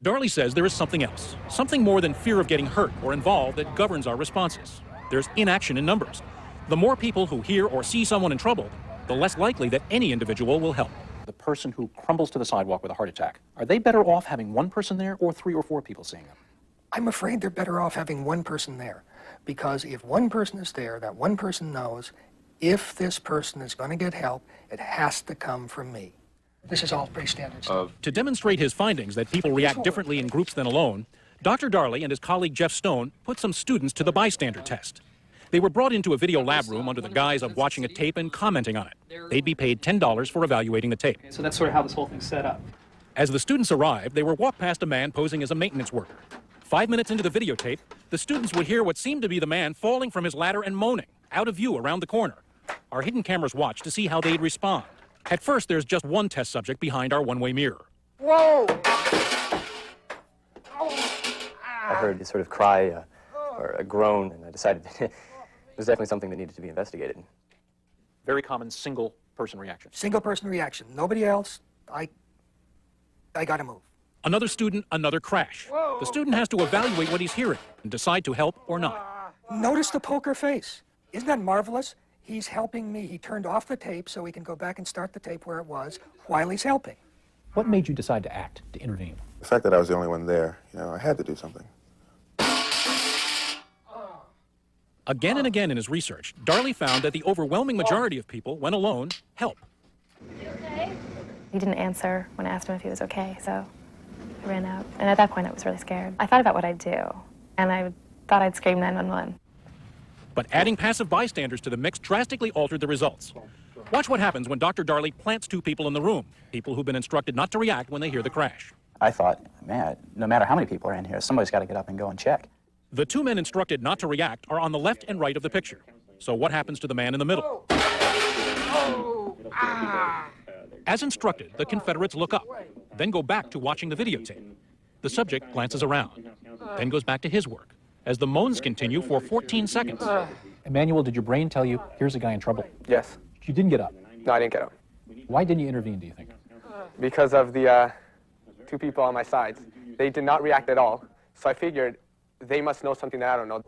Darley says there is something else, something more than fear of getting hurt or involved that governs our responses. There's inaction in numbers. The more people who hear or see someone in trouble, the less likely that any individual will help. The person who crumbles to the sidewalk with a heart attack, are they better off having one person there or 3 or 4 people seeing them? I'm afraid they're better off having one person there, because if one person is there, that one person knows if this person is going to get help, it has to come from me. This is all pretty standard stuff. To demonstrate his findings that people react differently in groups than alone, Dr. Darley and his colleague Jeff Stone put some students to the bystander test. They were brought into a video lab room under the guise of watching a tape and commenting on it. They'd be paid $10 for evaluating the tape. So that's sort of how this whole thing's set up. As the students arrived, they were walked past a man posing as a maintenance worker. 5 minutes into the videotape, the students would hear what seemed to be the man falling from his ladder and moaning, out of view around the corner. Our hidden cameras watched to see how they'd respond. At first, there's just one test subject behind our one-way mirror. Whoa! I heard a sort of cry or a groan, and I decided it was definitely something that needed to be investigated. Very common single-person reaction. Single-person reaction. Nobody else. I gotta move. Another student, another crash. The student has to evaluate what he's hearing and decide to help or not. Notice the poker face. Isn't that marvelous? He's helping me. He turned off the tape so he can go back and start the tape where it was while he's helping. What made you decide to act, to intervene? The fact that I was the only one there, I had to do something. Again and again in his research, Darley found that the overwhelming majority of people, when alone, help. You okay? He didn't answer when I asked him if he was okay, so I ran out. And at that point, I was really scared. I thought about what I'd do, and I thought I'd scream 911. But adding passive bystanders to the mix drastically altered the results. Watch what happens when Dr. Darley plants 2 people in the room, people who've been instructed not to react when they hear the crash. I thought, man, no matter how many people are in here, somebody's got to get up and go and check. The 2 men instructed not to react are on the left and right of the picture. So what happens to the man in the middle? As instructed, the Confederates look up, then go back to watching the videotape. The subject glances around, then goes back to his work, as the moans continue for 14 seconds. Emmanuel, did your brain tell you, here's a guy in trouble? Yes. You didn't get up. No, I didn't get up. Why didn't you intervene, do you think? Because of the 2 people on my sides. They did not react at all. So I figured they must know something that I don't know.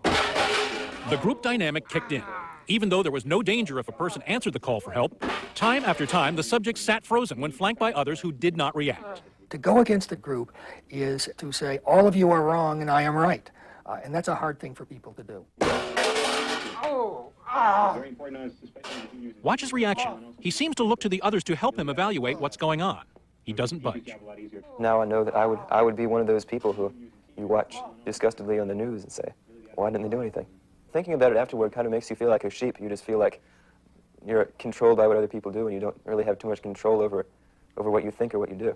The group dynamic kicked in. Even though there was no danger if a person answered the call for help, time after time, the subject sat frozen when flanked by others who did not react. To go against a group is to say, all of you are wrong and I am right. And that's a hard thing for people to do. Watch his reaction. He seems to look to the others to help him evaluate what's going on. He doesn't budge. Now I know that I would be one of those people who you watch disgustedly on the news and say, why didn't they do anything? Thinking about it afterward kind of makes you feel like a sheep. You just feel like you're controlled by what other people do and you don't really have too much control over what you think or what you do.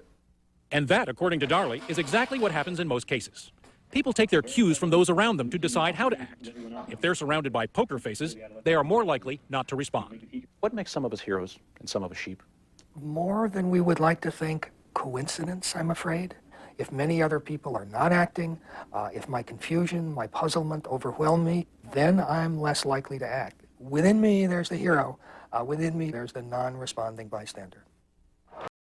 And that, according to Darley, is exactly what happens in most cases. People take their cues from those around them to decide how to act. If they're surrounded by poker faces, they are more likely not to respond. What makes some of us heroes and some of us sheep? More than we would like to think, coincidence, I'm afraid. If many other people are not acting, if my confusion, my puzzlement overwhelm me, then I'm less likely to act. Within me, there's the hero. Within me, there's the non-responding bystander.